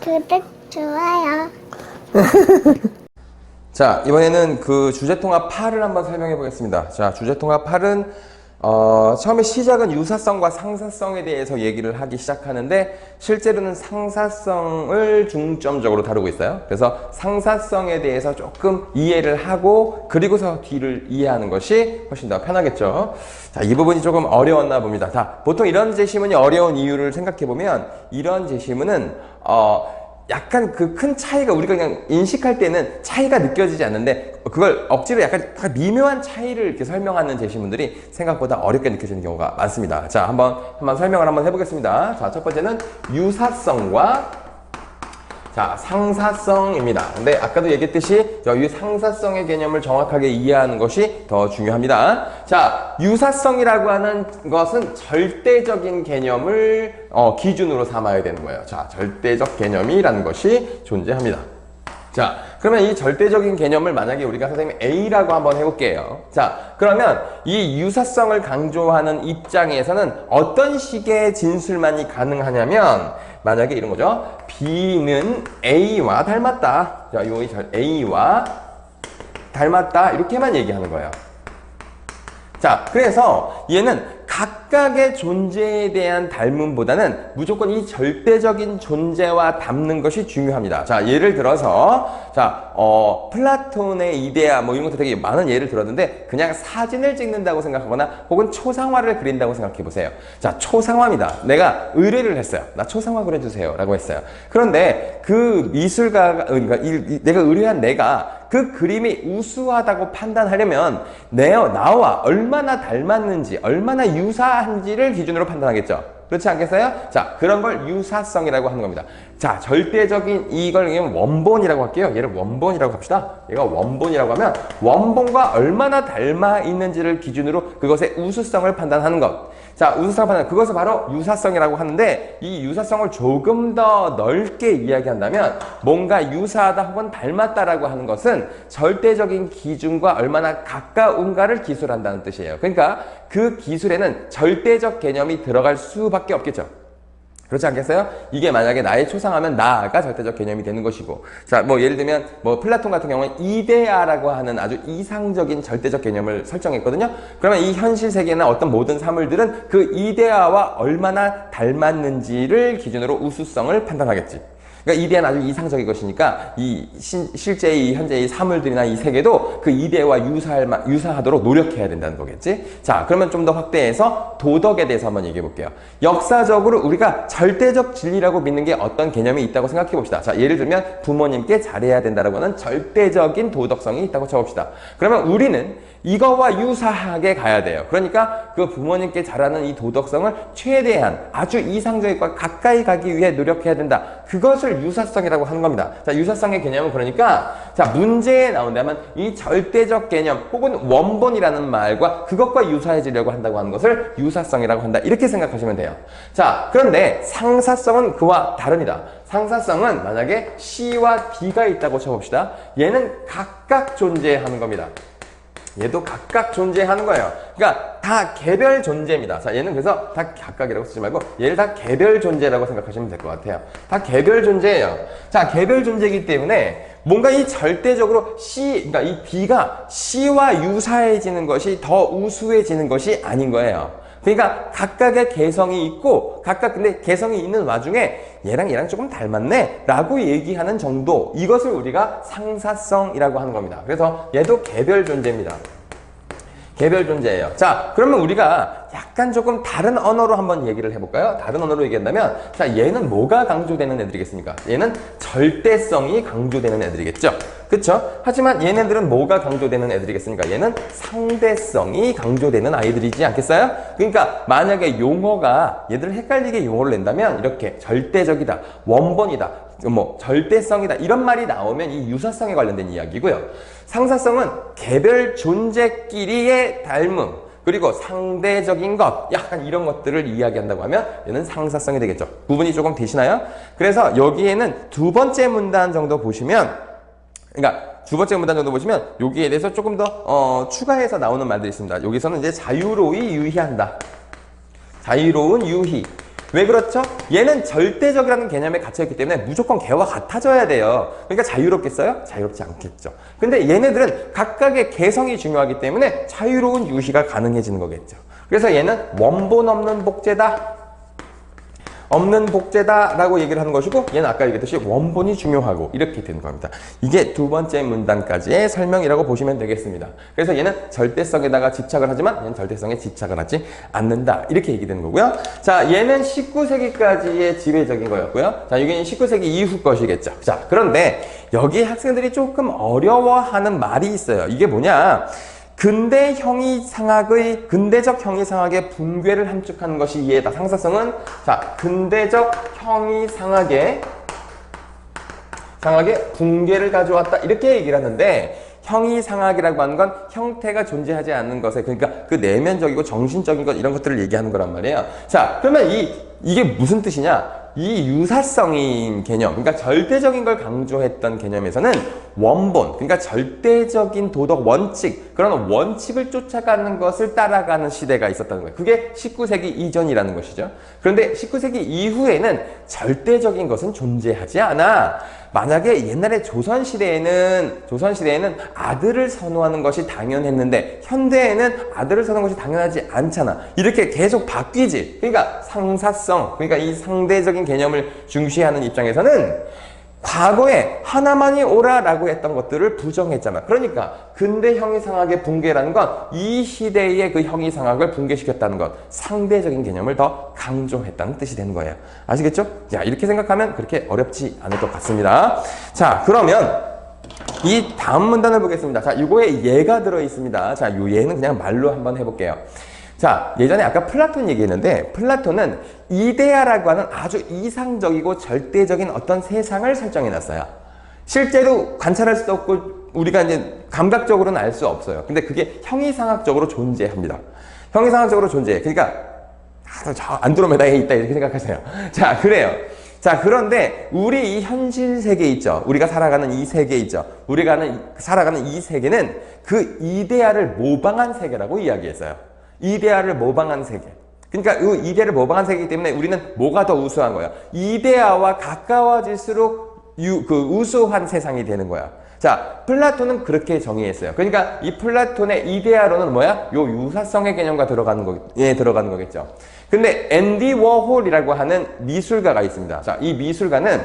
구독, 좋아요. 자, 이번에는 그 주제통합 8을 한번 설명해 보겠습니다. 자, 주제통합 8은 처음에 시작은 유사성과 상사성에 대해서 얘기를 하기 시작하는데 실제로는 상사성을 중점적으로 다루고 있어요. 그래서 상사성에 대해서 조금 이해를 하고 그리고서 뒤를 이해하는 것이 훨씬 더 편하겠죠. 자, 이 부분이 조금 어려웠나 봅니다. 자, 보통 이런 제시문이 어려운 이유를 생각해 보면 이런 제시문은 약간 그 큰 차이가 우리가 그냥 인식할 때는 차이가 느껴지지 않는데 그걸 억지로 약간 미묘한 차이를 이렇게 설명하는 제시문들이 생각보다 어렵게 느껴지는 경우가 많습니다. 자, 한번 설명을 한번 해보겠습니다. 자, 첫 번째는 유사성과 상사성입니다. 근데 아까도 얘기했듯이 이 상사성의 개념을 정확하게 이해하는 것이 더 중요합니다. 자, 유사성이라고 하는 것은 절대적인 개념을 기준으로 삼아야 되는 거예요. 자, 절대적 개념이라는 것이 존재합니다. 자, 그러면 이 절대적인 개념을 만약에 우리가 선생님 A라고 한번 해볼게요. 자, 그러면 이 유사성을 강조하는 입장에서는 어떤 식의 진술만이 가능하냐면 만약에 이런 거죠. B는 A와 닮았다. 자, 요 A와 닮았다. 이렇게만 얘기하는 거예요. 자, 그래서 얘는 각각의 존재에 대한 닮음보다는 무조건 이 절대적인 존재와 닮는 것이 중요합니다. 자, 예를 들어서, 플라톤의 이데아, 이런 것도 되게 많은 예를 들었는데, 그냥 사진을 찍는다고 생각하거나, 혹은 초상화를 그린다고 생각해 보세요. 자, 초상화입니다. 내가 의뢰를 했어요. 나 초상화 그려주세요. 라고 했어요. 그런데 그 미술가가, 그러니까 내가 의뢰한 내가 그 그림이 우수하다고 판단하려면 나와 얼마나 닮았는지, 얼마나 유사한지를 기준으로 판단하겠죠. 그렇지 않겠어요? 자, 그런 걸 유사성이라고 하는 겁니다. 자, 절대적인 이걸 원본이라고 할게요. 얘를 원본이라고 합시다. 얘가 원본이라고 하면 원본과 얼마나 닮아 있는지를 기준으로 그것의 우수성을 판단하는 것. 자, 우수성 판단, 그것을 바로 유사성이라고 하는데 이 유사성을 조금 더 넓게 이야기한다면 뭔가 유사하다 혹은 닮았다라고 하는 것은 절대적인 기준과 얼마나 가까운가를 기술한다는 뜻이에요. 그러니까 그 기술에는 절대적 개념이 들어갈 수밖에 없겠죠. 그렇지 않겠어요? 이게 만약에 나의 초상하면 나가 절대적 개념이 되는 것이고, 자, 예를 들면 플라톤 같은 경우는 이데아라고 하는 아주 이상적인 절대적 개념을 설정했거든요. 그러면 이 현실 세계나 어떤 모든 사물들은 그 이데아와 얼마나 닮았는지를 기준으로 우수성을 판단하겠지. 그러니까 이데아는 아주 이상적인 것이니까 실제 현재의 사물들이나 이 세계도 그 이데아와 유사하도록 노력해야 된다는 거겠지. 자, 그러면 좀 더 확대해서 도덕에 대해서 한번 얘기해 볼게요. 역사적으로 우리가 절대적 진리라고 믿는 게 어떤 개념이 있다고 생각해 봅시다. 자, 예를 들면 부모님께 잘해야 된다라고 하는 절대적인 도덕성이 있다고 쳐봅시다. 그러면 우리는 이거와 유사하게 가야 돼요. 그러니까 그 부모님께 잘하는 이 도덕성을 최대한 아주 이상적인 것과 가까이 가기 위해 노력해야 된다. 그것을 유사성이라고 하는 겁니다. 자, 유사성의 개념은 그러니까 문제에 나온다면 이 절대적 개념 혹은 원본이라는 말과 그것과 유사해지려고 한다고 하는 것을 유사성이라고 한다. 이렇게 생각하시면 돼요. 자, 그런데 상사성은 그와 다릅니다. 상사성은 만약에 C와 D가 있다고 쳐봅시다. 얘는 각각 존재하는 겁니다. 얘도 각각 존재하는 거예요. 그러니까 다 개별 존재입니다. 자, 얘는 그래서 다 각각이라고 쓰지 말고 얘를 다 개별 존재라고 생각하시면 될 것 같아요. 다 개별 존재예요. 자, 개별 존재이기 때문에 뭔가 이 절대적으로 그러니까 이 D가 C와 유사해지는 것이 더 우수해지는 것이 아닌 거예요. 그러니까 각각의 개성이 있고 근데 개성이 있는 와중에 얘랑 조금 닮았네 라고 얘기하는 정도, 이것을 우리가 상사성이라고 하는 겁니다. 그래서 얘도 개별 존재입니다. 개별 존재예요. 자, 그러면 우리가 약간 조금 다른 언어로 한번 얘기를 해볼까요? 다른 언어로 얘기한다면, 자, 얘는 뭐가 강조되는 애들이겠습니까? 얘는 절대성이 강조되는 애들이겠죠? 그쵸? 하지만 얘네들은 뭐가 강조되는 애들이겠습니까? 얘는 상대성이 강조되는 아이들이지 않겠어요? 그러니까 만약에 용어가 얘들을 헷갈리게 용어를 낸다면 이렇게 절대적이다, 원본이다, 절대성이다 이런 말이 나오면 이 유사성에 관련된 이야기고요. 상사성은 개별 존재끼리의 닮음, 그리고 상대적인 것, 약간 이런 것들을 이야기한다고 하면 얘는 상사성이 되겠죠. 구분이 조금 되시나요? 그래서 여기에는 두 번째 문단 정도 보시면, 여기에 대해서 조금 더 추가해서 나오는 말들이 있습니다. 여기서는 이제 자유로이 유희한다. 자유로운 유희. 왜 그렇죠? 얘는 절대적이라는 개념에 갇혀있기 때문에 무조건 걔와 같아져야 돼요. 그러니까 자유롭겠어요? 자유롭지 않겠죠. 근데 얘네들은 각각의 개성이 중요하기 때문에 자유로운 유희가 가능해지는 거겠죠. 그래서 얘는 원본 없는 복제다. 없는 복제다라고 얘기를 하는 것이고, 얘는 아까 얘기했듯이 원본이 중요하고 이렇게 되는 겁니다. 이게 두 번째 문단까지의 설명이라고 보시면 되겠습니다. 그래서 얘는 절대성에다가 집착을 하지만 얘는 절대성에 집착을 하지 않는다. 이렇게 얘기되는 거고요. 자, 얘는 19세기까지의 지배적인 거였고요. 자, 이게 19세기 이후 것이겠죠. 자, 그런데 여기 학생들이 조금 어려워하는 말이 있어요. 이게 뭐냐? 근대적 형이상학의 붕괴를 함축하는 것이 이해다. 상사성은 자, 근대적 형이상학의 붕괴를 가져왔다. 이렇게 얘기를 하는데, 형이상학이라고 하는 건 형태가 존재하지 않는 것에, 그러니까 그 내면적이고 정신적인 것, 이런 것들을 얘기하는 거란 말이에요. 자, 그러면 이게 무슨 뜻이냐? 이 유사성인 개념, 그러니까 절대적인 걸 강조했던 개념에서는 원본, 그러니까 절대적인 도덕 원칙, 그런 원칙을 쫓아가는 것을 따라가는 시대가 있었다는 거예요. 그게 19세기 이전이라는 것이죠. 그런데 19세기 이후에는 절대적인 것은 존재하지 않아. 만약에 옛날에 조선시대에는 아들을 선호하는 것이 당연했는데, 현대에는 아들을 선호하는 것이 당연하지 않잖아. 이렇게 계속 바뀌지. 그러니까 상사성, 그러니까 이 상대적인 개념을 중시하는 입장에서는 과거에 하나만이 옳아라고 했던 것들을 부정했잖아. 그러니까 근대 형이상학의 붕괴라는 건 이 시대의 그 형이상학을 붕괴시켰다는 것, 상대적인 개념을 더 강조했다는 뜻이 되는 거예요. 아시겠죠? 자, 이렇게 생각하면 그렇게 어렵지 않을 것 같습니다. 자, 그러면 이 다음 문단을 보겠습니다. 자, 이거에 예가 들어 있습니다. 자, 요 예는 그냥 말로 한번 해볼게요. 자, 예전에 아까 플라톤 얘기했는데, 플라톤은 이데아라고 하는 아주 이상적이고 절대적인 어떤 세상을 설정해 놨어요. 실제로 관찰할 수도 없고 우리가 이제 감각적으로는 알 수 없어요. 근데 그게 형이상학적으로 존재합니다. 형이상학적으로 존재해. 그러니까 저 안드로메다에 있다 이렇게 생각하세요. 자, 그래요. 자, 그런데 우리 이 현실 세계 있죠. 우리가 살아가는 이 세계 있죠. 우리가 살아가는 이 세계는 그 이데아를 모방한 세계라고 이야기했어요. 이데아를 모방한 세계. 그러니까 이 이데아를 모방한 세계이기 때문에 우리는 뭐가 더 우수한 거야? 이데아와 가까워질수록 우수한 세상이 되는 거야. 자, 플라톤은 그렇게 정의했어요. 그러니까 이 플라톤의 이데아로는 뭐야? 요 유사성의 개념과 들어가는 거겠죠. 근데 앤디 워홀이라고 하는 미술가가 있습니다. 자, 이 미술가는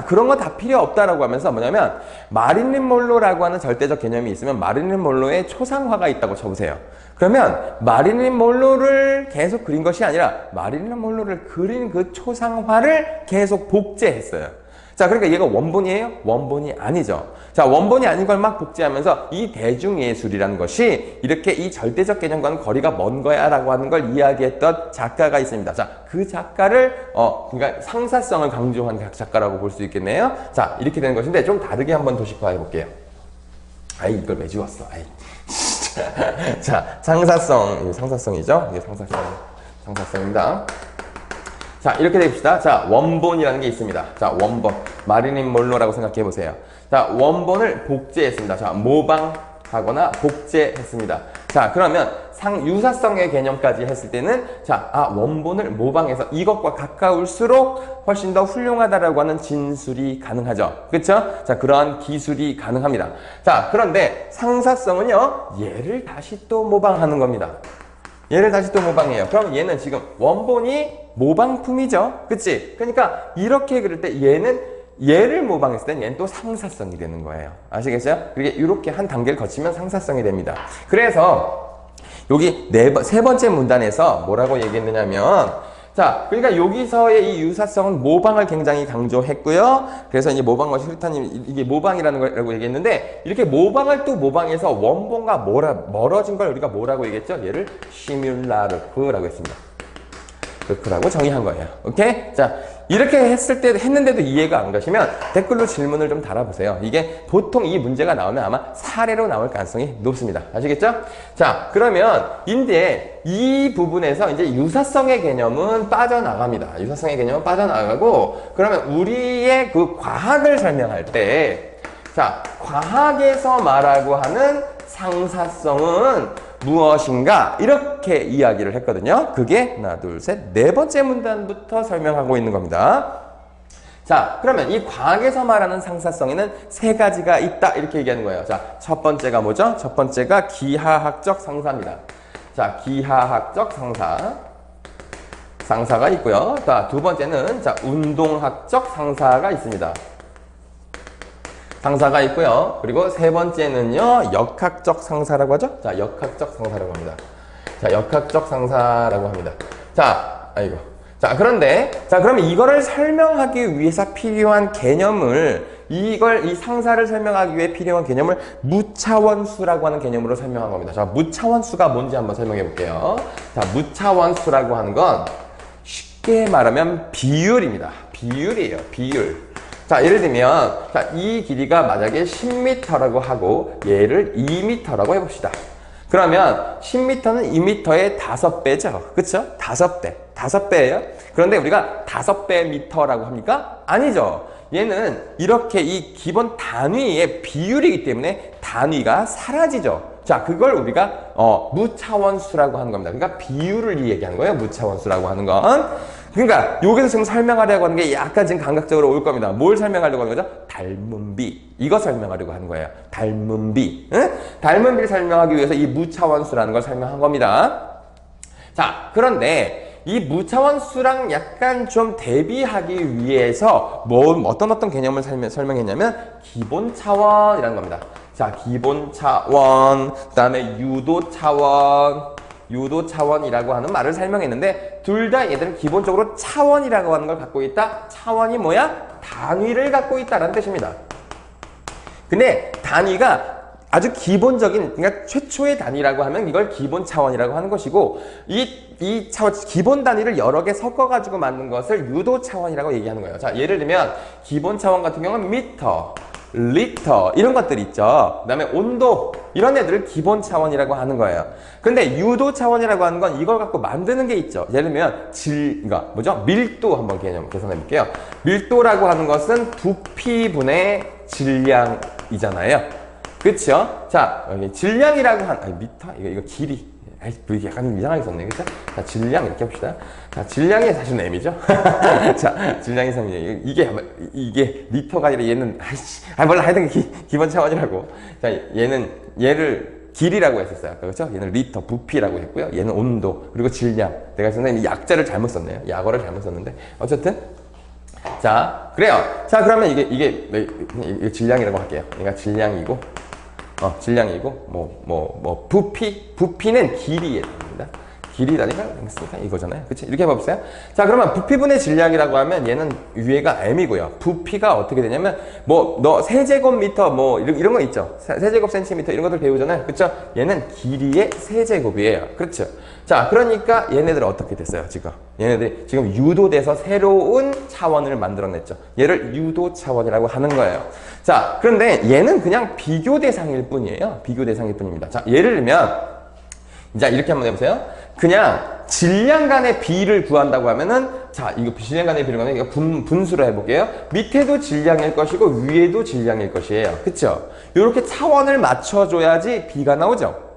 그런 거 다 필요 없다라고 하면서 뭐냐면, 마릴린 monroe라고 하는 절대적 개념이 있으면 마릴린 monroe의 초상화가 있다고 쳐보세요. 그러면 마릴린 monroe를 계속 그린 것이 아니라 마릴린 monroe를 그린 그 초상화를 계속 복제했어요. 자, 그러니까 얘가 원본이에요? 원본이 아니죠. 자, 원본이 아닌 걸 막 복제하면서 이 대중예술이라는 것이 이렇게 이 절대적 개념과는 거리가 먼 거야 라고 하는 걸 이야기했던 작가가 있습니다. 자, 그 작가를 그러니까 상사성을 강조한 작가라고 볼 수 있겠네요. 자, 이렇게 되는 것인데 좀 다르게 한번 도식화해 볼게요. 아이, 이걸 왜 지웠어? 아이. 자, 상사성이죠? 이게 상사성입니다. 자, 이렇게 됩시다. 자, 원본이라는 게 있습니다. 자, 원본. 마릴린 monroe라고 생각해 보세요. 자, 원본을 복제했습니다. 자, 모방하거나 복제했습니다. 자, 그러면 유사성의 개념까지 했을 때는 원본을 모방해서 이것과 가까울수록 훨씬 더 훌륭하다라고 하는 진술이 가능하죠. 그렇죠? 자, 그러한 기술이 가능합니다. 자, 그런데 상사성은요, 얘를 다시 또 모방하는 겁니다. 얘를 다시 또 모방해요. 그럼 얘는 지금 원본이 모방품이죠. 그치? 그러니까 이렇게 그릴 때 얘를 모방했을 땐 얘는 또 상사성이 되는 거예요. 아시겠어요? 그게 이렇게 한 단계를 거치면 상사성이 됩니다. 그래서 여기 세 번째 문단에서 뭐라고 얘기했느냐면, 자, 그러니까 여기서의 이 유사성은 모방을 굉장히 강조했고요. 그래서 이제 모방과 싫다님, 이게 모방이라는 거라고 얘기했는데, 이렇게 모방을 또 모방해서 원본과 멀어진 걸 우리가 뭐라고 얘기했죠? 얘를 시뮬라르크라고 했습니다. 그라고 정의한 거예요. 오케이? 자, 이렇게 했는데도 이해가 안 가시면 댓글로 질문을 좀 달아보세요. 이게 보통 이 문제가 나오면 아마 사례로 나올 가능성이 높습니다. 아시겠죠? 자, 그러면 이 부분에서 이제 유사성의 개념은 빠져나갑니다. 유사성의 개념은 빠져나가고, 그러면 우리의 그 과학을 설명할 때, 자, 과학에서 말하고 하는 상사성은 무엇인가 이렇게 이야기를 했거든요. 그게 하나, 둘, 셋, 네 번째 문단부터 설명하고 있는 겁니다. 자, 그러면 이 과학에서 말하는 상사성에는 세 가지가 있다 이렇게 얘기하는 거예요. 자, 첫 번째가 뭐죠? 첫 번째가 기하학적 상사입니다. 자, 기하학적 상사가 있고요. 자, 두 번째는 자, 운동학적 상사가 있습니다. 상사가 있고요. 그리고 세 번째는요, 역학적 상사라고 하죠? 자, 역학적 상사라고 합니다. 자, 역학적 상사라고 합니다. 자, 아이고. 자, 그런데, 자, 그러면 이거를 설명하기 위해서 필요한 개념을, 이 상사를 설명하기 위해 필요한 개념을 무차원수라고 하는 개념으로 설명한 겁니다. 자, 무차원수가 뭔지 한번 설명해 볼게요. 자, 무차원수라고 하는 건 쉽게 말하면 비율입니다. 비율이에요. 비율. 자, 예를 들면, 자, 이 길이가 만약에 10m라고 하고, 얘를 2m라고 해봅시다. 그러면 10m는 2m의 5배죠. 그쵸? 5배. 5배예요. 그런데 우리가 5배 미터라고 합니까? 아니죠. 얘는 이렇게 이 기본 단위의 비율이기 때문에 단위가 사라지죠. 자, 그걸 우리가 무차원수라고 하는 겁니다. 그러니까 비율을 얘기하는 거예요. 무차원수라고 하는 건. 그러니까 여기서 지금 설명하려고 하는 게 약간 지금 감각적으로 올 겁니다. 뭘 설명하려고 하는 거죠? 닮은 비. 이거 설명하려고 하는 거예요. 닮은 비. 응? 닮은 비를 설명하기 위해서 이 무차원수라는 걸 설명한 겁니다. 자, 그런데 이 무차원수랑 약간 좀 대비하기 위해서 어떤 개념을 설명했냐면 기본 차원이라는 겁니다. 자, 기본 차원, 그 다음에 유도 차원이라고 하는 말을 설명했는데 둘 다 얘들은 기본적으로 차원이라고 하는 걸 갖고 있다. 차원이 뭐야? 단위를 갖고 있다는 뜻입니다. 근데 단위가 아주 기본적인, 그러니까 최초의 단위라고 하면 이걸 기본 차원이라고 하는 것이고 이 차원, 기본 단위를 여러 개 섞어가지고 만든 것을 유도 차원이라고 얘기하는 거예요. 자, 예를 들면 기본 차원 같은 경우는 미터, 리터 이런 것들이 있죠. 그 다음에 온도 이런 애들을 기본 차원이라고 하는 거예요. 근데 유도 차원이라고 하는 건 이걸 갖고 만드는 게 있죠. 예를 들면 그러니까 뭐죠? 밀도 한번 개념 계산해 볼게요. 밀도라고 하는 것은 부피분의 질량이잖아요. 그쵸? 자, 여기 질량이라고 미터 이거 길이 이게 약간 이상하게 썼네. 그쵸? 자, 질량 이렇게 합시다. 자, 질량이 사실 M이죠. 자, 질량이 3이에요. 이게 리터가 아니라 얘는 몰라. 하여튼 기본 차원이라고. 자, 얘를 길이라고 했었어요. 그렇죠? 얘는 리터, 부피라고 했고요. 얘는 온도, 그리고 질량. 내가 선생님 약자를 잘못 썼네요. 약어를 잘못 썼는데. 어쨌든. 자, 그래요. 자, 그러면 이게 질량이라고 할게요. 얘가 질량이고, 부피는 길이에 됩니다. 길이라니까 이거잖아요. 그치? 이렇게 해봅시다. 자, 그러면 부피분의 질량이라고 하면 얘는 위에가 m이고요. 부피가 어떻게 되냐면, 너 세제곱미터, 이런 거 있죠? 세제곱 센티미터 이런 것들 배우잖아요. 그쵸? 얘는 길이의 세제곱이에요. 그렇죠? 자, 그러니까 얘네들은 어떻게 됐어요, 지금? 얘네들이 지금 유도돼서 새로운 차원을 만들어냈죠. 얘를 유도 차원이라고 하는 거예요. 자, 그런데 얘는 그냥 비교 대상일 뿐이에요. 비교 대상일 뿐입니다. 자, 예를 들면, 자, 이렇게 한번 해보세요. 그냥 질량 간의 비를 구한다고 하면은, 자, 이거 질량 간의 비를 구하면 이거 분수로 해볼게요. 밑에도 질량일 것이고 위에도 질량일 것이에요. 그쵸? 이렇게 차원을 맞춰줘야지 비가 나오죠.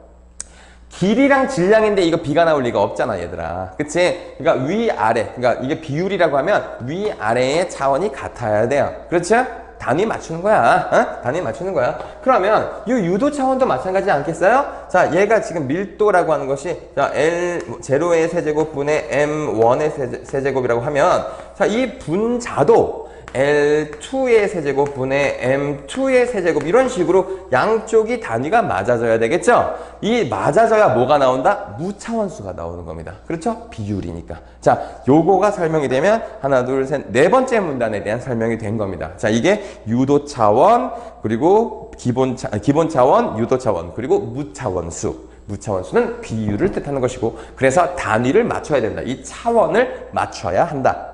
길이랑 질량인데 이거 비가 나올 리가 없잖아, 얘들아. 그치? 그러니까 위아래, 그러니까 이게 비율이라고 하면 위아래의 차원이 같아야 돼요. 그렇죠? 단위 맞추는 거야. 단위 맞추는 거야. 그러면 이 유도 차원도 마찬가지지 않겠어요? 자, 얘가 지금 밀도라고 하는 것이 자, L0의 세제곱분의 M1의 세제곱이라고 하면 자, 이 분자도 L2의 세제곱분의 M2의 세제곱 이런 식으로 양쪽이 단위가 맞아져야 되겠죠? 이 맞아져야 뭐가 나온다? 무차원수가 나오는 겁니다. 그렇죠? 비율이니까. 자, 요거가 설명이 되면 하나, 둘, 셋, 네 번째 문단에 대한 설명이 된 겁니다. 자, 이게 유도 차원, 그리고 기본 차원, 유도 차원, 그리고 무차원수. 무차원수는 비율을 뜻하는 것이고 그래서 단위를 맞춰야 된다. 이 차원을 맞춰야 한다.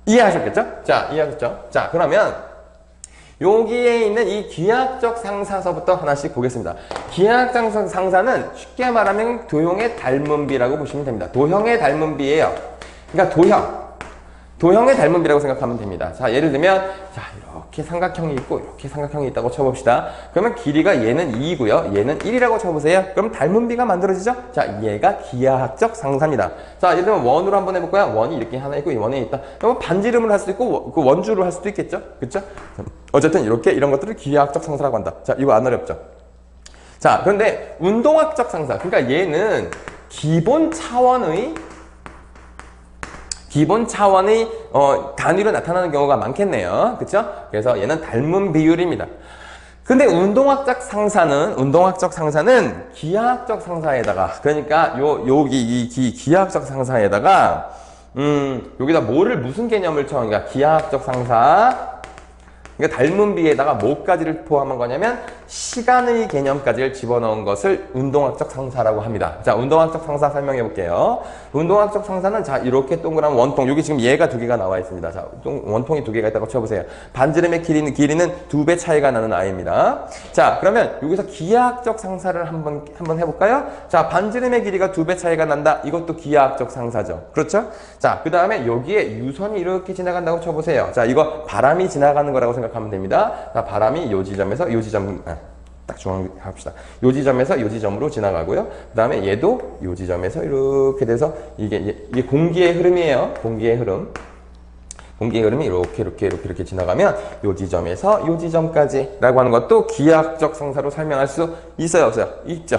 이해하셨겠죠? 자, 이해하셨죠? 자, 그러면 여기에 있는 이 기하학적 상사서부터 하나씩 보겠습니다. 기하학적 상사는 쉽게 말하면 도형의 닮은 비라고 보시면 됩니다. 도형의 닮은 비예요. 그러니까 도형의 닮은 비라고 생각하면 됩니다. 자, 예를 들면 자, 이렇게 삼각형이 있고 이렇게 삼각형이 있다고 쳐봅시다. 그러면 길이가 얘는 2이고요. 얘는 1이라고 쳐보세요. 그럼 닮은 비가 만들어지죠? 자, 얘가 기하학적 상사입니다. 자, 예를 들면 원으로 한번 해볼까요? 원이 이렇게 하나 있고 이 원에 있다. 그러면 반지름을 할 수도 있고 그 원주를 할 수도 있겠죠? 그쵸? 어쨌든 이렇게 이런 것들을 기하학적 상사라고 한다. 자, 이거 안 어렵죠? 자, 그런데 운동학적 상사. 그러니까 얘는 기본 차원의 단위로 나타나는 경우가 많겠네요. 그쵸? 그래서 얘는 닮은 비율입니다. 근데 운동학적 상사는 기하학적 상사에다가, 그러니까 여기 기하학적 상사에다가, 여기다 무슨 개념을 쳐? 그러니까 기하학적 상사, 그러니까 닮은 비에다가 뭐까지를 포함한 거냐면 시간의 개념까지를 집어넣은 것을 운동학적 상사라고 합니다. 자, 운동학적 상사 설명해 볼게요. 운동학적 상사는 자, 이렇게 동그란 원통, 여기 지금 얘가 2개가 나와 있습니다. 자, 원통이 2개가 있다고 쳐보세요. 반지름의 길이는 2배 차이가 나는 아이입니다. 자, 그러면 여기서 기하학적 상사를 한번 해볼까요? 자, 반지름의 길이가 2배 차이가 난다. 이것도 기하학적 상사죠. 그렇죠? 자, 그 다음에 여기에 유선이 이렇게 지나간다고 쳐보세요. 자, 이거 바람이 지나가는 거라고 생각하면 됩니다. 자, 바람이 요 지점에서 요 지점, 딱 중앙 합시다. 요 지점에서 요 지점으로 지나가고요. 그 다음에 얘도 요 지점에서 이렇게 돼서 이게 공기의 흐름이에요. 공기의 흐름이 이렇게 지나가면 요 지점에서 요 지점까지 라고 하는 것도 기하학적 상사로 설명할 수 있어요, 없어요? 있죠.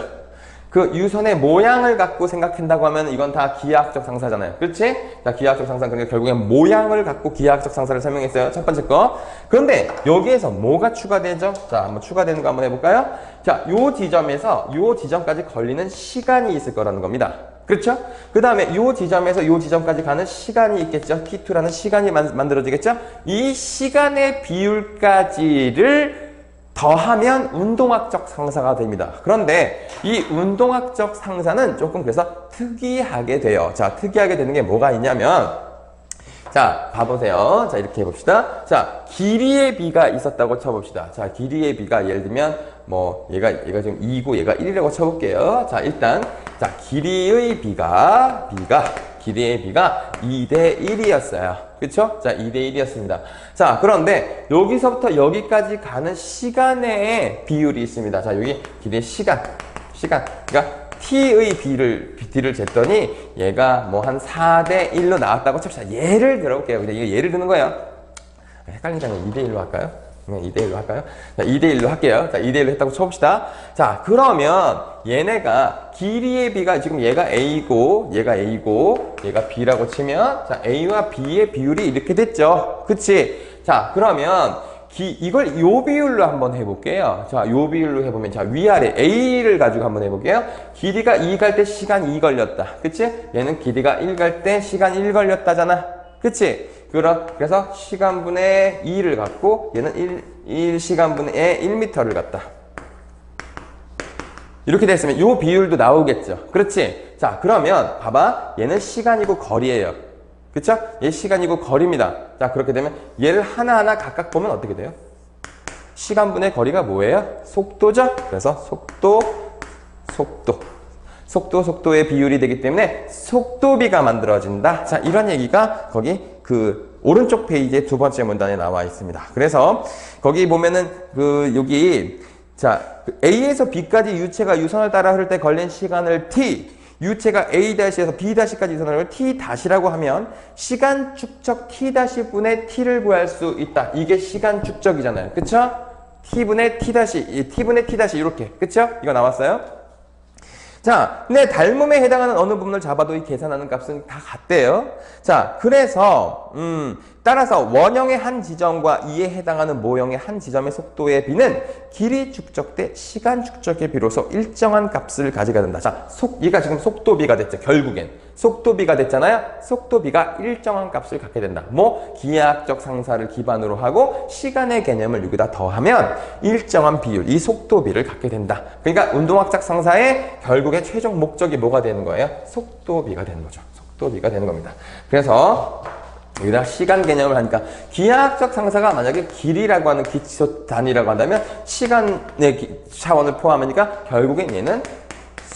그 유선의 모양을 갖고 생각한다고 하면 이건 다 기하학적 상사잖아요. 그렇지? 자, 기하학적 상사는 그러니까 결국엔 모양을 갖고 기하학적 상사를 설명했어요. 첫 번째 거. 그런데 여기에서 뭐가 추가되죠? 자, 한번 추가되는 거 한번 해볼까요? 자, 요 지점에서 요 지점까지 걸리는 시간이 있을 거라는 겁니다. 그렇죠? 그 다음에 요 지점에서 요 지점까지 가는 시간이 있겠죠? T2라는 시간이 만들어지겠죠? 이 시간의 비율까지를 더하면 운동학적 상사가 됩니다. 그런데 이 운동학적 상사는 조금 그래서 특이하게 돼요. 자, 특이하게 되는 게 뭐가 있냐면, 자, 봐보세요. 자, 이렇게 해봅시다. 자, 길이의 비가 있었다고 쳐봅시다. 자, 길이의 비가 예를 들면, 얘가 지금 2고 얘가 1이라고 쳐볼게요. 자, 일단, 자, 길이의 비가 2대 1이었어요. 그쵸? 자, 2대 1이었습니다. 자, 그런데 여기서부터 여기까지 가는 시간의 비율이 있습니다. 자, 여기 길이의 시간. 그러니까 t의 D를 쟀더니 얘가 한 4대 1로 나왔다고 칩시다. 예를 들어볼게요. 그냥 이거 예를 드는 거예요. 헷갈리다면 2대 1로 할까요? 2대 1로 할까요? 자, 2대 1로 할게요. 자, 2대 1로 했다고 쳐봅시다. 자, 그러면 얘네가 길이의 비가 지금 얘가 A고 얘가 B라고 치면, 자, A와 B의 비율이 이렇게 됐죠. 그치? 자, 그러면 이걸 요 비율로 한번 해볼게요. 자, 요 비율로 해보면, 자, 위아래 A를 가지고 한번 해볼게요. 길이가 2 갈 때 시간 2 걸렸다. 그치? 얘는 길이가 1 갈 때 시간 1 걸렸다잖아. 그치? 그래서 시간분의 2를 갖고 얘는 1시간분의 1m를 갖다. 이렇게 됐으면 이 비율도 나오겠죠. 그렇지? 자, 그러면 봐봐. 얘는 시간이고 거리예요. 그쵸? 얘 시간이고 거리입니다. 자, 그렇게 되면 얘를 하나하나 각각 보면 어떻게 돼요? 시간분의 거리가 뭐예요? 속도죠? 그래서 속도의 비율이 되기 때문에 속도비가 만들어진다. 자, 이런 얘기가 거기 오른쪽 페이지의 2번째 문단에 나와 있습니다. 그래서 거기 보면은 여기 자, A에서 B까지 유체가 유선을 따라 흐를 때 걸린 시간을 T, 유체가 A-에서 B-까지 유선을 흐를 T-라고 하면 시간 축적 T-분의 T를 구할 수 있다. 이게 시간 축적이잖아요. 그쵸? T분의 T- 이렇게. 그쵸? 이거 나왔어요? 자, 근데 닮음에 해당하는 어느 부분을 잡아도 이 계산하는 값은 다 같대요. 자, 그래서 따라서 원형의 한 지점과 이에 해당하는 모형의 한 지점의 속도의 비는 길이 축적 때 시간 축적에 비로소 일정한 값을 가지게 된다. 자, 얘가 지금 속도비가 됐죠. 결국엔 속도비가 됐잖아요. 속도비가 일정한 값을 갖게 된다. 기하학적 상사를 기반으로 하고 시간의 개념을 여기다 더하면 일정한 비율, 이 속도비를 갖게 된다. 그러니까 운동학적 상사의 결국에 최종 목적이 뭐가 되는 거예요? 속도비가 되는 거죠. 속도비가 되는 겁니다. 그래서 여기다 시간 개념을 하니까 기하학적 상사가 만약에 길이라고 하는 기초 단위라고 한다면 시간의 차원을 포함하니까 결국엔 얘는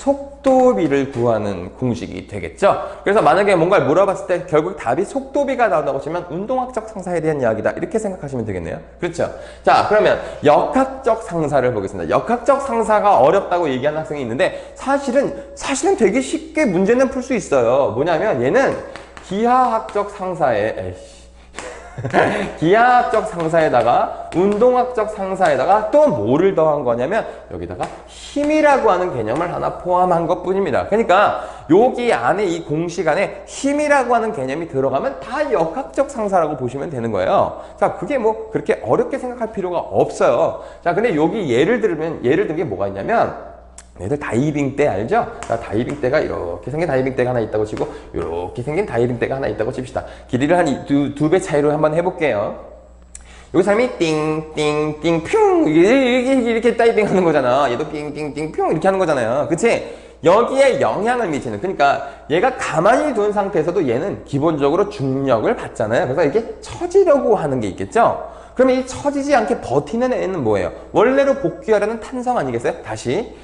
속도비를 구하는 공식이 되겠죠. 그래서 만약에 뭔가를 물어봤을 때 결국 답이 속도비가 나온다고 치면 운동학적 상사에 대한 이야기다 이렇게 생각하시면 되겠네요. 그렇죠. 자, 그러면 역학적 상사를 보겠습니다. 역학적 상사가 어렵다고 얘기하는 학생이 있는데 사실은 되게 쉽게 문제는 풀 수 있어요. 뭐냐면 얘는 기하학적 상사에 기하학적 상사에다가 운동학적 상사에다가 또 뭐를 더한 거냐면 여기다가 힘이라고 하는 개념을 하나 포함한 것 뿐입니다. 그러니까 여기 안에 이 공식 안에 힘이라고 하는 개념이 들어가면 다 역학적 상사라고 보시면 되는 거예요. 자, 그게 뭐 그렇게 어렵게 생각할 필요가 없어요. 자, 근데 여기 예를 든 게 뭐가 있냐면 얘들 다이빙 대 알죠? 자, 다이빙 대가 이렇게 생긴 다이빙 대가 하나 있다고 치고 이렇게 생긴 다이빙 대가 하나 있다고 칩시다. 길이를 한 두 배 차이로 한번 해볼게요. 여기 사람이 띵띵띵 퓨 이렇게 다이빙 하는 거잖아. 얘도 띵띵띵 퓨 이렇게 하는 거잖아요. 그치? 여기에 영향을 미치는, 그러니까 얘가 가만히 둔 상태에서도 얘는 기본적으로 중력을 받잖아요. 그래서 이게 처지려고 하는 게 있겠죠? 그러면 이 처지지 않게 버티는 애는 뭐예요? 원래로 복귀하려는 탄성 아니겠어요? 다시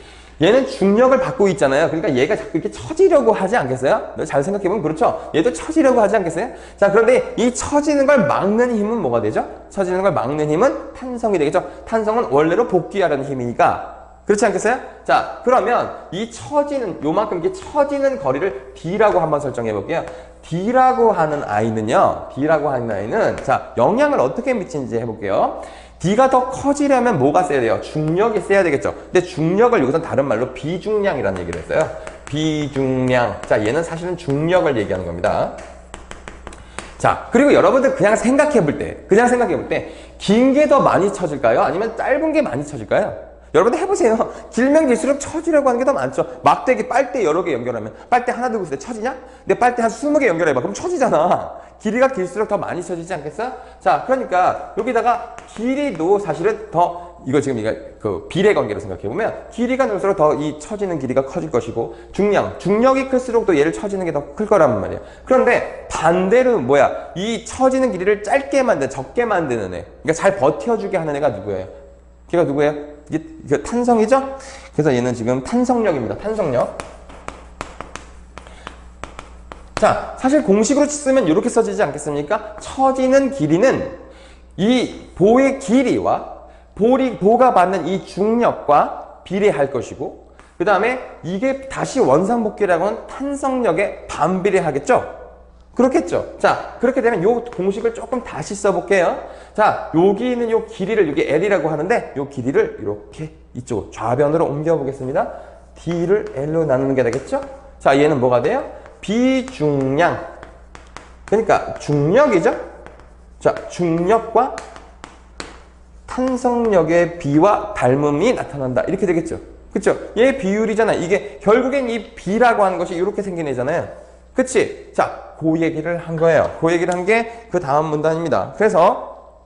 얘는 중력을 받고 있잖아요. 그러니까 얘가 자꾸 이렇게 처지려고 하지 않겠어요? 잘 생각해보면 그렇죠? 얘도 처지려고 하지 않겠어요? 자, 그런데 이 처지는 걸 막는 힘은 뭐가 되죠? 처지는 걸 막는 힘은 탄성이 되겠죠? 탄성은 원래로 복귀하려는 힘이니까. 그렇지 않겠어요? 자, 그러면 이 처지는, 요만큼 이렇게 처지는 거리를 D라고 한번 설정해 볼게요. D라고 하는 아이는요, 자, 영향을 어떻게 미치는지 해볼게요. D가 더 커지려면 뭐가 세야 돼요? 중력이 세야 되겠죠. 근데 중력을 여기서 다른 말로 비중량이라는 얘기를 했어요. 비중량. 자, 얘는 사실은 중력을 얘기하는 겁니다. 자, 그리고 여러분들 그냥 생각해 볼 때, 긴 게 더 많이 처질까요? 아니면 짧은 게 많이 처질까요? 여러분들 해보세요. 길면 길수록 처지려고 하는 게 더 많죠. 막대기 빨대 여러 개 연결하면 빨대 하나 들고 있을 때 처지냐? 근데 빨대 한 20개 연결해봐. 그럼 처지잖아. 길이가 길수록 더 많이 처지지 않겠어? 자, 그러니까 여기다가 길이도 사실은 더, 이거 지금 그 비례 관계로 생각해보면 길이가 늘수록 더 이 처지는 길이가 커질 것이고 중력이 클수록 또 얘를 처지는 게 더 클 거란 말이야. 그런데 반대로 뭐야? 이 처지는 길이를 적게 만드는 애, 그러니까 잘 버텨주게 하는 애가 누구예요? 걔가 누구예요? 이게 탄성이죠? 그래서 얘는 지금 탄성력입니다. 탄성력. 자, 사실 공식으로 쓰면 이렇게 써지지 않겠습니까? 처지는 길이는 이 보의 길이와 보가 받는 이 중력과 비례할 것이고, 그 다음에 이게 다시 원상복귀라고 하는 탄성력에 반비례하겠죠? 그렇겠죠? 자, 그렇게 되면 요 공식을 조금 다시 써볼게요. 자, 여기 있는 요 길이를, 여기 L이라고 하는데, 요 길이를 이렇게 이쪽 좌변으로 옮겨보겠습니다. D를 L로 나누는 게 되겠죠? 자, 얘는 뭐가 돼요? 비중량. 그러니까 중력이죠? 자, 중력과 탄성력의 비와 닮음이 나타난다. 이렇게 되겠죠? 그쵸? 얘 비율이잖아. 이게 결국엔 이 B라고 하는 것이 이렇게 생긴 애잖아요. 그치? 자, 그 얘기를 한 거예요. 그 얘기를 한 게 그 다음 문단입니다. 그래서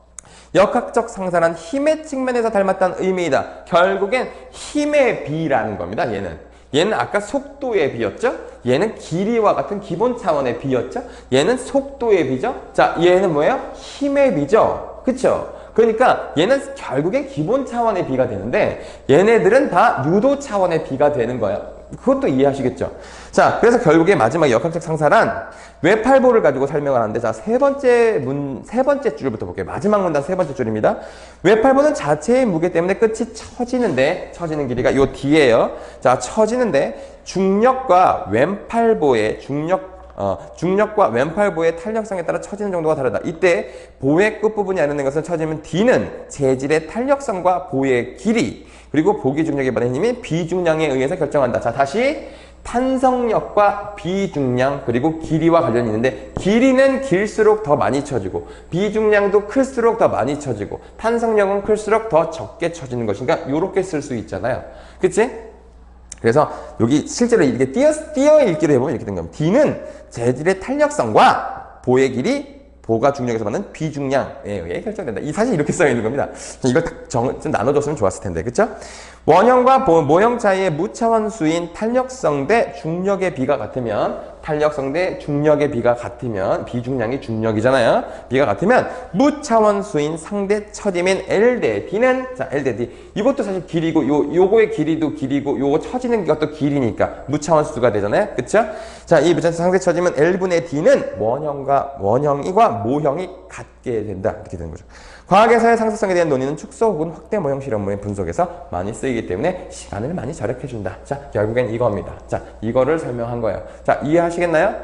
역학적 상사란 힘의 측면에서 닮았다는 의미이다. 결국엔 힘의 비라는 겁니다. 얘는 아까 속도의 비였죠? 얘는 길이와 같은 기본 차원의 비였죠? 얘는 속도의 비죠? 자, 얘는 뭐예요? 힘의 비죠? 그쵸? 그러니까 얘는 결국엔 기본 차원의 비가 되는데 얘네들은 다 유도 차원의 비가 되는 거예요. 그것도 이해하시겠죠? 자, 그래서 결국에 마지막 역학적 상사란 외팔보를 가지고 설명을 하는데, 자, 세 번째 줄부터 볼게요. 마지막 문단 세 번째 줄입니다. 외팔보는 자체의 무게 때문에 끝이 처지는 길이가 요 뒤에요. 자, 처지는데 중력과 왼팔보의 중력과 왼팔보의 탄력성에 따라 처지는 정도가 다르다. 이때 보의 끝부분이 아는 것은 처지면 D는 재질의 탄력성과 보의 길이, 그리고 보기 중력에 받는 힘인 비중량에 의해서 결정한다. 자, 다시 탄성력과 비중량 그리고 길이와 관련이 있는데, 길이는 길수록 더 많이 처지고 비중량도 클수록 더 많이 처지고 탄성력은 클수록 더 적게 처지는 것인가, 이렇게 쓸 수 있잖아요. 그치? 그래서 여기 실제로 이렇게 띄어 읽기로 해보면 이렇게 된 겁니다. D는 재질의 탄력성과 보의 길이, 보가 중력에서 받는 비중량에 의해 결정된다. 사실 이렇게 써 있는 겁니다. 이걸 좀 나눠줬으면 좋았을 텐데, 그쵸? 원형과 모형 차이의 무차원수인 탄력성 대 중력의 비가 같으면 탄력성 대 중력의 비가 같으면, 비중량이 중력이잖아요. 비가 같으면 무차원수인 상대 처짐인 L 대 D는, 자, L 대 D. 이것도 사실 길이고, 요거의 길이도 길이고, 요거 처지는 것도 길이니까 무차원수가 되잖아요. 그쵸? 자, 이 무차원수 상대 처짐은 L분의 D는 원형과 모형이 같게 된다. 이렇게 되는 거죠. 과학에서의 상대성에 대한 논의는 축소 혹은 확대 모형 실험물의 분석에서 많이 쓰이기 때문에 시간을 많이 절약해준다. 자, 결국엔 이겁니다. 자, 이거를 설명한 거예요. 자, 이해하시겠나요?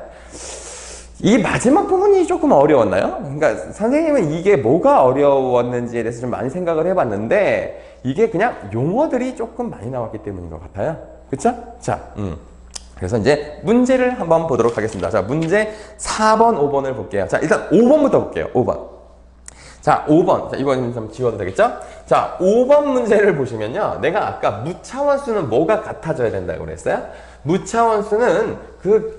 이 마지막 부분이 조금 어려웠나요? 그러니까 선생님은 이게 뭐가 어려웠는지에 대해서 좀 많이 생각을 해봤는데 이게 그냥 용어들이 조금 많이 나왔기 때문인 것 같아요. 그쵸? 자, 그래서 이제 문제를 한번 보도록 하겠습니다. 자, 문제 4번, 5번을 볼게요. 자, 일단 5번부터 볼게요. 5번. 자, 5번. 자, 이거 좀 지워도 되겠죠? 자, 5번 문제를 보시면요. 내가 아까 무차원수는 뭐가 같아져야 된다고 그랬어요? 무차원수는 그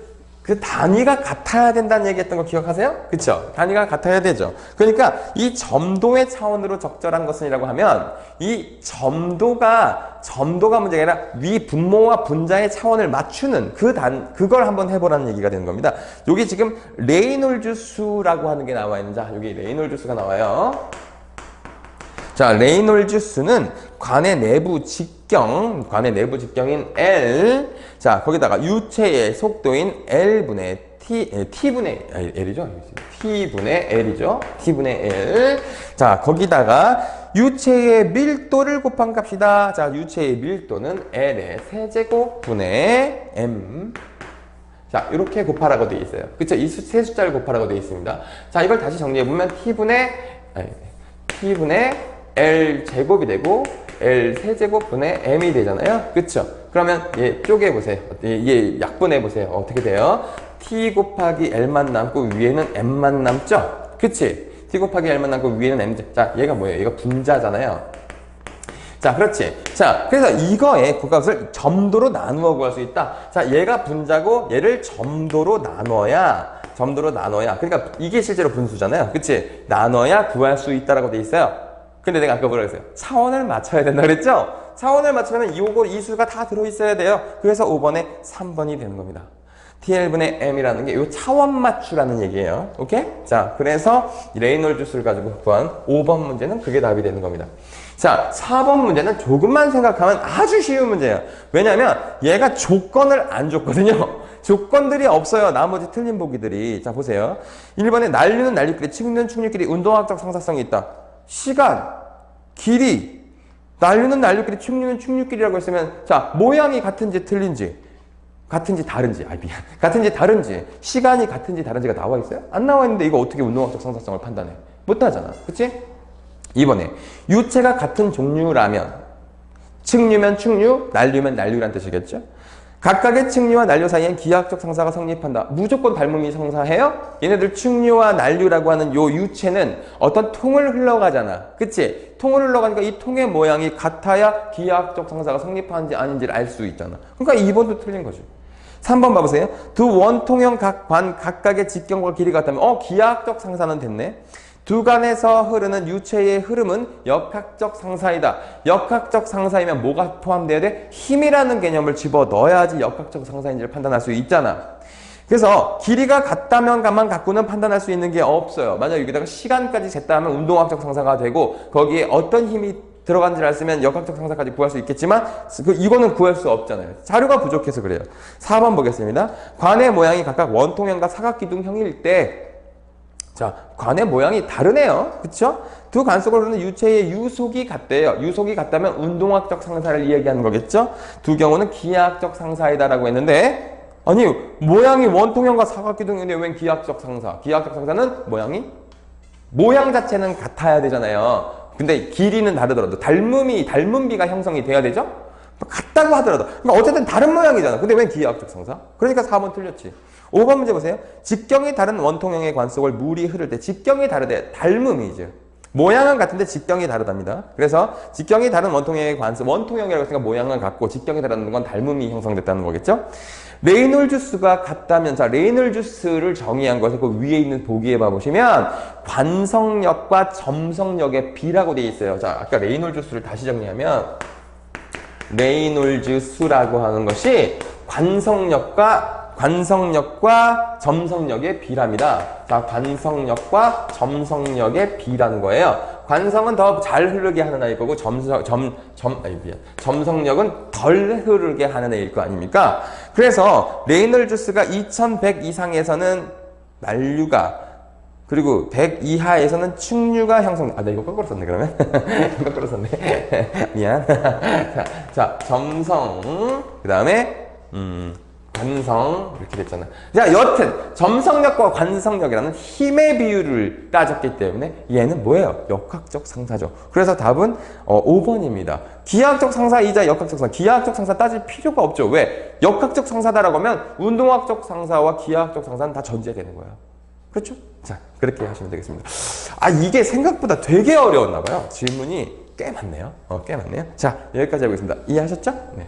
단위가 같아야 된다는 얘기했던 거 기억하세요? 그쵸? 단위가 같아야 되죠. 그러니까 이 점도의 차원으로 적절한 것은이라고 하면 이 점도가 문제가 아니라 위 분모와 분자의 차원을 맞추는 그걸 한번 해보라는 얘기가 되는 겁니다. 여기 지금 레이놀즈 수라고 하는 게 나와 있는, 자, 여기 레이놀즈 수가 나와요. 자, 레이놀즈 수는 관의 내부 직경인 L, 자, 거기다가 유체의 속도인 L분의 T분의 L이죠? T분의 L이죠? T분의 L. 자, 거기다가 유체의 밀도를 곱한 값이다. 자, 유체의 밀도는 L의 세제곱분의 M. 자, 이렇게 곱하라고 되어 있어요. 그쵸? 이 세 숫자를 곱하라고 되어 있습니다. 자, 이걸 다시 정리해보면 T분의 L 제곱이 되고 L 세제곱분의 M이 되잖아요. 그쵸? 그러면 얘 쪼개보세요. 얘 약분해보세요. 어떻게 돼요? T 곱하기 L만 남고 위에는 M만 남죠? 그치? T 곱하기 L만 남고 위에는 M. 자, 얘가 뭐예요? 얘가 분자잖아요. 자, 그렇지. 자, 그래서 이거의 곱값을 점도로 나누어 구할 수 있다. 자, 얘가 분자고 얘를 점도로 나눠야, 그러니까 이게 실제로 분수잖아요. 그치? 나눠야 구할 수 있다라고 돼 있어요. 근데 내가 아까 뭐라 그랬어요? 차원을 맞춰야 된다 그랬죠? 차원을 맞추려면 이 수가 다 들어있어야 돼요. 그래서 5번에 3번이 되는 겁니다. TL분의 M이라는 게 이 차원 맞추라는 얘기예요. 오케이? 자, 그래서 레이놀즈 수를 가지고 구한 5번 문제는 그게 답이 되는 겁니다. 자, 4번 문제는 조금만 생각하면 아주 쉬운 문제예요. 왜냐면 얘가 조건을 안 줬거든요. 조건들이 없어요. 나머지 틀린 보기들이. 자, 보세요. 1번에 난류는 난류끼리, 축류는 축류끼리 운동학적 상사성이 있다. 시간, 길이, 난류는 난류끼리, 축류는 축류끼리라고 했으면, 자, 모양이 같은지 틀린지, 같은지 다른지, 같은지 다른지, 시간이 같은지 다른지가 나와 있어요? 안 나와 있는데 이거 어떻게 운동학적 상사성을 판단해? 못 하잖아. 그치? 2번에 유체가 같은 종류라면, 측류면 축류, 난류면 난류란 뜻이겠죠? 각각의 측류와 난류 사이엔 기하학적 상사가 성립한다. 무조건 닮음이 성사해요? 얘네들 측류와 난류라고 하는 요 유체는 어떤 통을 흘러가잖아. 그치? 통을 흘러가니까 이 통의 모양이 같아야 기하학적 상사가 성립하는지 아닌지를 알 수 있잖아. 그러니까 2번도 틀린 거죠. 3번 봐보세요. 두 원통형 각각의 직경과 길이가 같다면 기하학적 상사는 됐네. 두 간에서 흐르는 유체의 흐름은 역학적 상사이다. 역학적 상사이면 뭐가 포함돼야 돼? 힘이라는 개념을 집어넣어야지 역학적 상사인지를 판단할 수 있잖아. 그래서 길이가 같다면만 갖고는 판단할 수 있는 게 없어요. 만약 여기다가 시간까지 쟀다 하면 운동학적 상사가 되고 거기에 어떤 힘이 들어간지를 알았으면 역학적 상사까지 구할 수 있겠지만 이거는 구할 수 없잖아요. 자료가 부족해서 그래요. 4번 보겠습니다. 관의 모양이 각각 원통형과 사각기둥형일 때, 자, 관의 모양이 다르네요. 그쵸? 두 관 속으로 흐르는 유체의 유속이 같대요. 유속이 같다면 운동학적 상사를 이야기하는 거겠죠? 두 경우는 기하학적 상사이다라고 했는데, 아니, 모양이 원통형과 사각기둥인데 웬 기하학적 상사? 기하학적 상사는 모양 자체는 같아야 되잖아요. 근데 길이는 다르더라도 닮음비가 형성이 돼야 되죠? 같다고 하더라도. 그러니까 어쨌든 다른 모양이잖아. 근데 웬 기하학적 상사? 그러니까 4번 틀렸지. 5번 문제 보세요. 직경이 다른 원통형의 관 속을 물이 흐를 때, 직경이 다르대. 닮음이죠. 모양은 같은데 직경이 다르답니다. 그래서 직경이 다른 원통형의 관 속, 원통형이라고 했으니까 모양은 같고 직경이 다르다는 건 닮음이 형성됐다는 거겠죠? 레이놀즈 수가 같다면, 자, 레이놀즈 수를 정의한 것을 그 위에 있는 보기에 봐보시면 관성력과 점성력의 비라고 되어 있어요. 자, 아까 레이놀즈 수를 다시 정리하면 레이놀즈 수라고 하는 것이 관성력과 관성력과 점성력의 비례합니다. 자, 관성력과 점성력의 비라는 거예요. 관성은 더 잘 흐르게 하는 아이일 거고 점성력은 덜 흐르게 하는 애일 거 아닙니까? 그래서 레이놀주스가 2100 이상에서는 만류가 그리고 100 이하에서는 충류가 형성. 아, 나 이거 거꾸로 썼네 그러면. 거꾸로 썼네. 미안. 자, 점성 그 다음에 관성 이렇게 됐잖아. 자, 여튼 점성력과 관성력이라는 힘의 비율을 따졌기 때문에 얘는 뭐예요? 역학적 상사죠. 그래서 답은 5번입니다. 기하학적 상사이자 역학적 상사. 기하학적 상사 따질 필요가 없죠. 왜? 역학적 상사다라고 하면 운동학적 상사와 기하학적 상사는 다 전제되는 거예요. 그렇죠? 자, 그렇게 하시면 되겠습니다. 아, 이게 생각보다 되게 어려웠나 봐요. 질문이 꽤 많네요. 꽤 많네요. 자, 여기까지 하겠습니다. 이해하셨죠? 네.